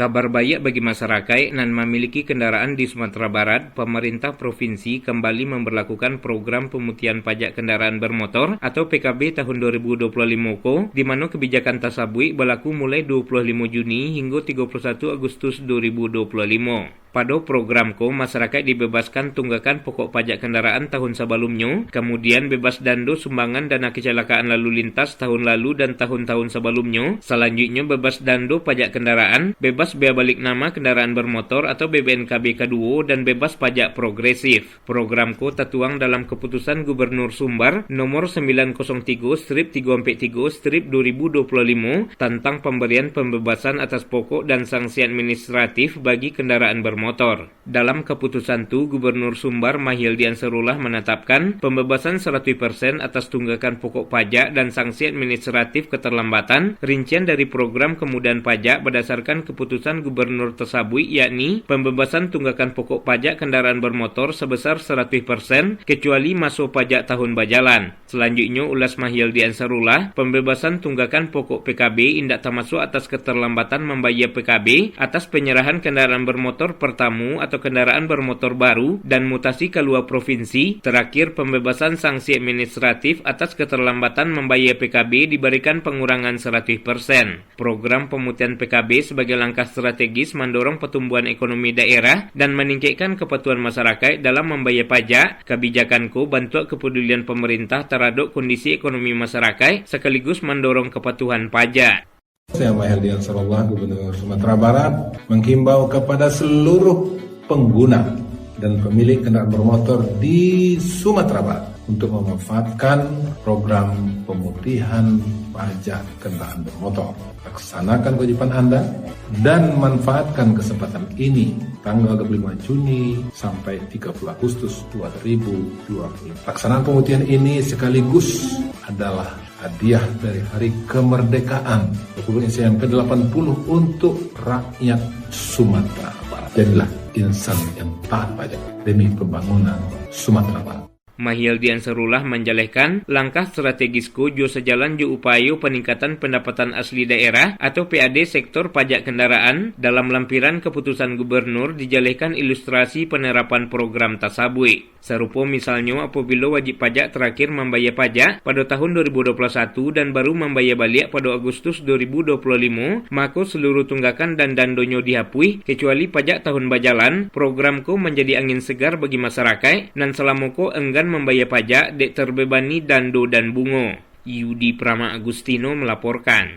Kabar baik bagi masyarakat yang memiliki kendaraan di Sumatera Barat, pemerintah provinsi kembali memberlakukan program pemutihan pajak kendaraan bermotor atau PKB tahun 2025 di mana kebijakan tersebut berlaku mulai 25 Juni hingga 31 Agustus 2025. Pada program masyarakat dibebaskan tunggakan pokok pajak kendaraan tahun sebelumnya, kemudian bebas dando sumbangan dana kecelakaan lalu lintas tahun lalu dan tahun-tahun sebelumnya, selanjutnya bebas dando pajak kendaraan, bebas bea balik nama kendaraan bermotor atau BBNKB kedua, dan bebas pajak progresif. Program tertuang dalam keputusan Gubernur Sumbar nomor 903/343/2025 tentang pemberian pembebasan atas pokok dan sanksi administratif bagi kendaraan bermotor. Dalam keputusan itu, Gubernur Sumbar Mahildi Ansarullah menetapkan pembebasan 100% atas tunggakan pokok pajak dan sanksi administratif keterlambatan, rincian dari program kemudahan pajak berdasarkan keputusan Gubernur tersebut, yakni pembebasan tunggakan pokok pajak kendaraan bermotor sebesar 100% kecuali masa pajak tahun berjalan. Selanjutnya, ulas Mahildi Ansarullah, pembebasan tunggakan pokok PKB indak termasuk atas keterlambatan membayar PKB atas penyerahan kendaraan bermotor pertama atau kendaraan bermotor baru dan mutasi keluar provinsi. Terakhir, pembebasan sanksi administratif atas keterlambatan membayar PKB diberikan pengurangan 100%. Program pemutihan PKB sebagai langkah strategis mendorong pertumbuhan ekonomi daerah dan meningkatkan kepatuhan masyarakat dalam membayar pajak. Kebijakan bantuan kepedulian pemerintah terhadap kondisi ekonomi masyarakat sekaligus mendorong kepatuhan pajak. Saya Mahildi Ansarullah, Gubernur Sumatera Barat, menghimbau kepada seluruh pengguna dan pemilik kendaraan bermotor di Sumatera Barat untuk memanfaatkan program pemutihan pajak kendaraan bermotor. Laksanakan kewajiban Anda dan manfaatkan kesempatan ini tanggal 25 Juni sampai 30 Agustus 2020. Laksanaan pemutihan ini sekaligus adalah hadiah dari Hari Kemerdekaan Republik Indonesia yang ke-80 untuk rakyat Sumatera Barat. Jadilah insan yang taat pajak demi pembangunan Sumatera Barat. Mahildi Ansarullah menjelaskan langkah strategis jo sejalan jo upaya peningkatan pendapatan asli daerah atau PAD sektor pajak kendaraan. Dalam lampiran keputusan gubernur dijelaskan ilustrasi penerapan program tersebut. Serupa misalnya apabila wajib pajak terakhir membayar pajak pada tahun 2021 dan baru membayar balik pada Agustus 2025, maka seluruh tunggakan dan dandonyo dihapus kecuali pajak tahun berjalan. Program menjadi angin segar bagi masyarakat dan selama enggan membayar pajak dek terbebani dando dan bunga. Yudi Prama Agustino melaporkan.